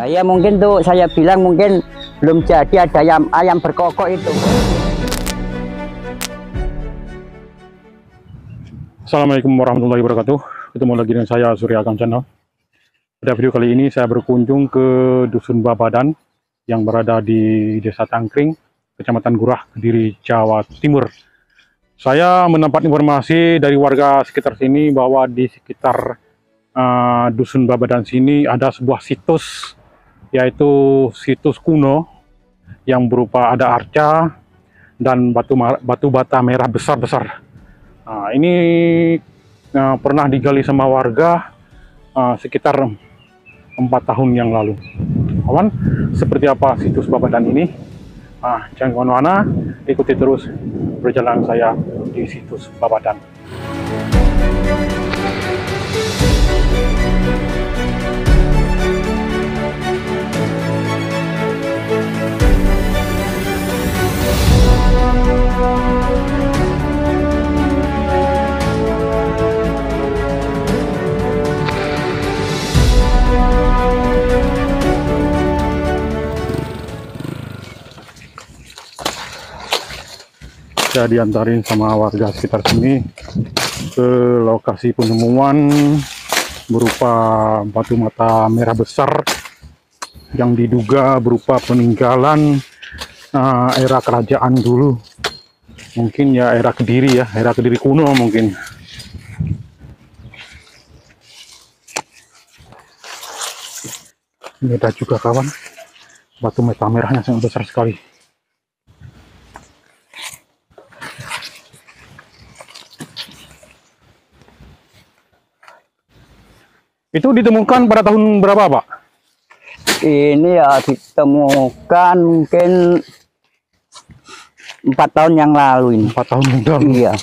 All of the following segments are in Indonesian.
Nah, ya mungkin tuh saya bilang mungkin belum jadi ada ayam berkokok itu. Assalamualaikum warahmatullahi wabarakatuh. Ketemu lagi dengan saya Surya Agam Channel. Pada video kali ini saya berkunjung ke Dusun Babadan yang berada di Desa Tangkring, Kecamatan Gurah, Kediri, Jawa Timur. Saya mendapat informasi dari warga sekitar sini bahwa di sekitar Dusun Babadan sini ada sebuah situs, yaitu situs kuno yang berupa ada arca dan batu bata merah besar-besar. Nah, ini pernah digali sama warga sekitar 4 tahun yang lalu. Kawan, seperti apa situs Babadan ini? Jangan kemana-mana, ikuti terus perjalanan saya di situs Babadan. Saya diantarin sama warga sekitar sini ke lokasi penemuan berupa batu mata merah besar yang diduga berupa peninggalan era kerajaan dulu, mungkin ya era Kediri, era Kediri kuno mungkin. Ini ada juga kawan, batu mata merahnya sangat besar sekali. Itu ditemukan pada tahun berapa, Pak? Ini ya ditemukan mungkin 4 tahun yang lalu ini. 4 tahun yang lalu. Iya.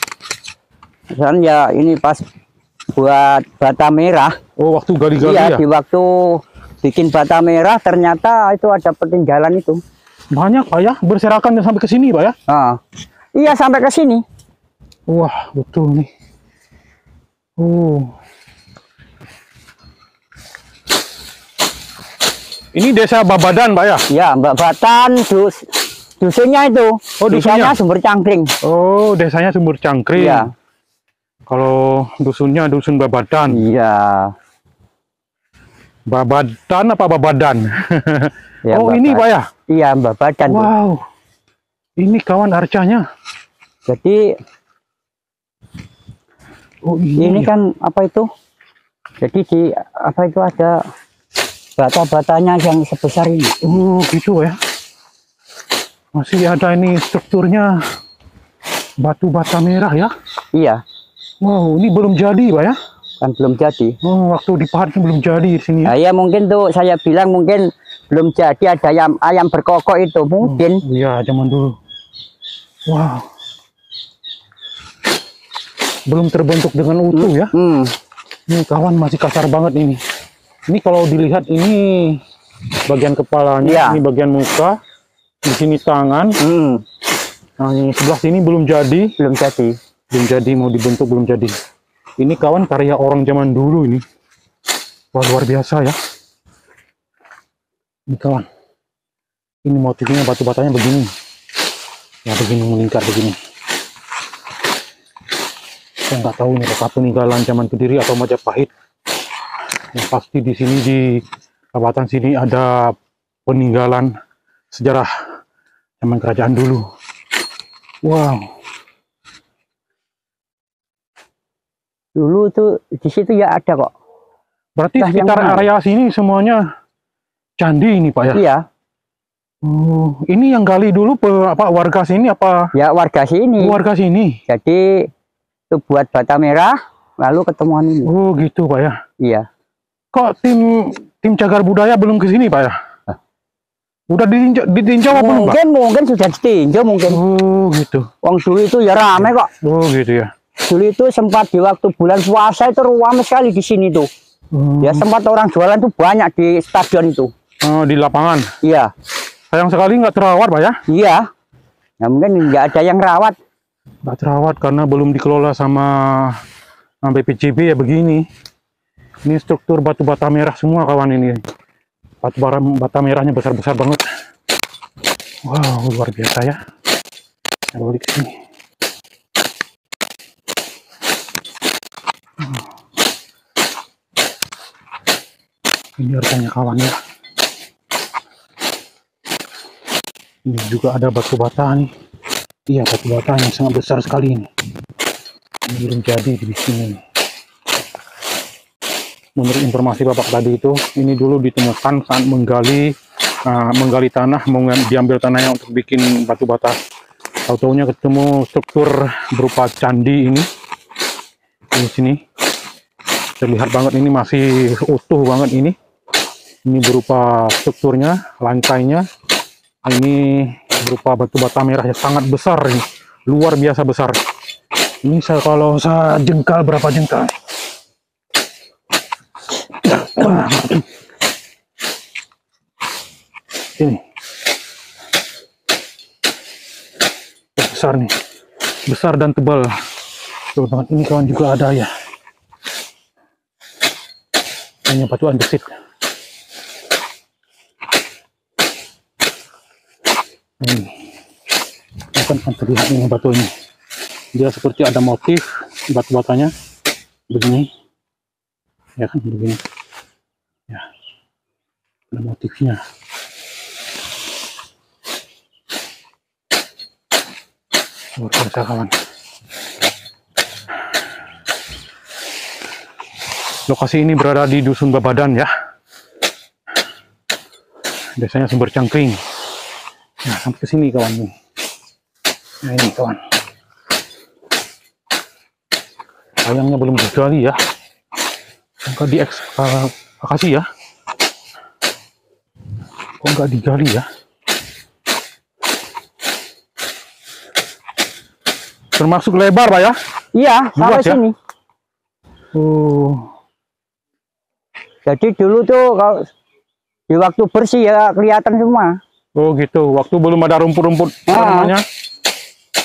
Dan ya ini pas buat bata merah. Oh, waktu gali-gali iya, ya? di waktu bikin bata merah ternyata itu ada peninggalan itu. Banyak, Pak ya? Berserakan sampai ke sini, Pak ya? Iya, sampai ke sini. Wah, betul nih. Ini desa Babadan, Pak ya? Ya, Babadan, dusunnya itu. Oh, dusunnya? Desanya Sumber Cangkring. Oh, desanya Sumber Cangkring. Iya. Kalau dusunnya Dusun Babadan. Iya. Babadan apa Babadan? Ya, oh, ini, Pak ya? Iya, Babadan. Wow. Ini kawan arcanya. Jadi ini kan apa itu? Jadi di apa itu ada bata-batanya yang sebesar ini. Oh, gitu ya. Masih ada ini strukturnya batu bata merah ya? Iya. Wow, ini belum jadi, Pak ya? Kan belum jadi. Oh, waktu dipahat belum jadi di sini. Nah, ya mungkin tuh saya bilang mungkin belum jadi ada ayam berkokok itu mungkin. Iya, zaman dulu. Wow. Belum terbentuk dengan utuh ya? Ini kawan masih kasar banget ini. Ini kalau dilihat ini bagian kepalanya, ini bagian muka, di sini tangan. Nah, yang sebelah sini belum jadi. Belum jadi, mau dibentuk belum jadi. Ini kawan karya orang zaman dulu ini. Wah, luar biasa ya. Ini kawan. Ini motifnya batu batanya begini. Ya begini melingkar begini. Saya nggak tahu ini apakah peninggalan zaman Kediri atau Majapahit. Yang pasti di sini di Babadan sini ada peninggalan sejarah zaman kerajaan dulu. Wow. Dulu tuh di situ ya ada kok. Berarti sekitar area sini semuanya candi ini, Pak ya? Iya. Oh, ini yang gali dulu warga sini apa? Ya, warga sini. Warga sini. Jadi itu buat bata merah lalu ketemuan ini. Oh, gitu, Pak ya? Iya. Kok tim cagar budaya belum ke sini, Pak ya? Udah ditinjau apa belum, Pak? Mungkin sudah ditinjau mungkin. Oh, gitu. Wong dulu itu ya rame kok. Oh, gitu ya. Dulu itu sempat di waktu bulan puasa itu ramai sekali di sini tuh. Ya sempat orang jualan tuh banyak di stadion itu. Oh, di lapangan? Iya. Sayang sekali nggak terawat, Pak ya? Iya. Nah, mungkin nggak ada yang rawat. Nggak terawat karena belum dikelola sama BPJB ya begini. Ini struktur batu bata merah semua kawan ini. bata merahnya besar-besar banget. Wow, luar biasa ya. Saya balik ke sini. Ini harganya kawan ya. Ini juga ada batu bata nih. Iya, batu bata yang sangat besar sekali ini. Ini belum jadi di sini. Menurut informasi bapak tadi itu, ini dulu ditemukan saat menggali tanah, mau diambil tanahnya untuk bikin batu bata. Tahu-taunya ketemu struktur berupa candi ini di sini. Terlihat banget ini masih utuh banget ini. Ini berupa strukturnya, lantainya. Ini berupa batu bata merah yang sangat besar ini, luar biasa besar. Ini kalau saya jengkal berapa jengkal? Ini besar nih, besar dan tebal. Tuh banget ini kawan juga ada ya. Hanya batu andesit. Ini kan terlihat ini batu ini. Dia seperti ada motif batu batanya begini, ya kan begini. Ya, ada motifnya. Luar biasa kawan. Lokasi ini berada di Dusun Babadan ya. Biasanya Sumber Cangkring. Nah, sampai ke sini kawan nih. Nah, ini kawan. Sayangnya belum digali ya. Enggak diekskavasi ya. Kok enggak digali ya? Termasuk lebar, Pak ya? Iya, sampai Luas ya? sini. Oh. Jadi dulu tuh kalau di waktu bersih ya kelihatan semua. Oh gitu. Waktu belum ada rumput-rumput apa namanya?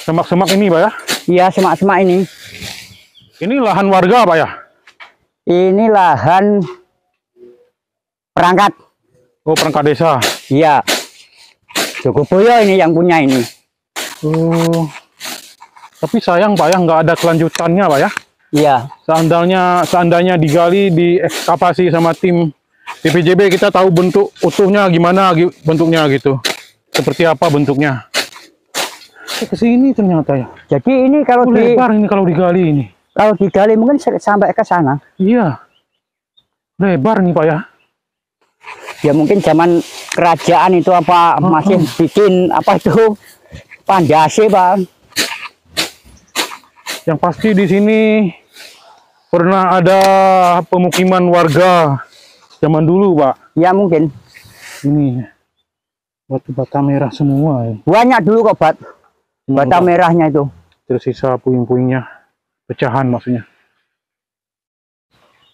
Semak-semak ini, Pak ya? Iya, semak-semak ini. Ini lahan warga, Pak ya? Ini lahan perangkat. Oh, perangkat desa. Iya. Jogoboyo ini yang punya ini. Oh. Tapi sayang, Pak ya, nggak ada kelanjutannya, Pak ya? Iya. Seandainya digali, diekskavasi sama tim BPJB, kita tahu bentuk utuhnya gimana bentuknya gitu. Seperti apa bentuknya. Ke sini ternyata ya. Jadi ini kalau lebar ini kalau digali ini. Kalau digali mungkin sampai ke sana. Iya. Lebar nih Pak ya. Ya mungkin zaman kerajaan itu apa masih bikin apa itu pandase, Pak. Yang pasti di sini pernah ada pemukiman warga zaman dulu, Pak. Ya mungkin. Ini batu bata merah semua ya. Banyak dulu kok bata merahnya itu. Tersisa puing-puingnya, pecahan maksudnya.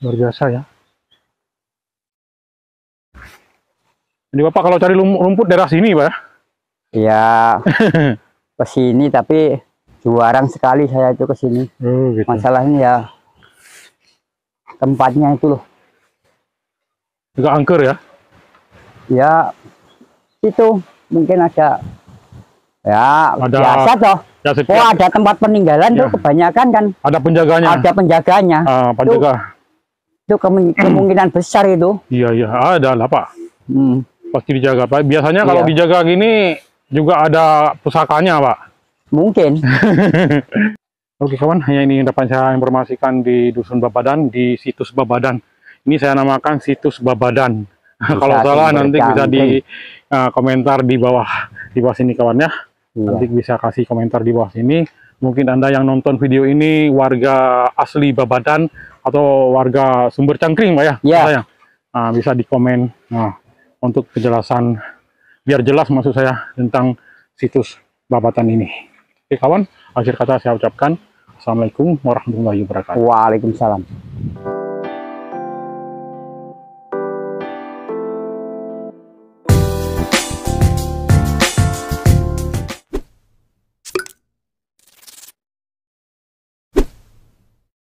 Luar biasa ya. Jadi Bapak kalau cari rumput daerah sini, Pak ya? Ya, ke sini tapi jarang sekali saya itu ke sini. Oh, gitu. Masalahnya ya tempatnya itu loh. Juga angker ya? Ya, itu mungkin ada biasa toh. Ya, Oh, ada tempat peninggalan tuh kebanyakan kan. Ada penjaganya. Ada penjaganya. Penjaga. Itu kemungkinan besar itu. Iya, ada lah Pak. Pasti dijaga Pak. Biasanya kalau Iya. dijaga gini juga ada pusakanya Pak. Mungkin. Oke kawan, hanya ini yang dapat saya informasikan di Dusun Babadan, di situs Babadan. Ini saya namakan situs Babadan. Kalau salah nanti bisa di komentar di bawah sini kawan ya. Iya. Nanti bisa kasih komentar di bawah sini. Mungkin Anda yang nonton video ini warga asli Babadan atau warga Sumber Cangkring Pak ya. Iya. Nah, bisa di komen untuk kejelasan, biar jelas maksud saya tentang situs Babadan ini. Oke kawan, akhir kata saya ucapkan Assalamualaikum warahmatullahi wabarakatuh. Waalaikumsalam.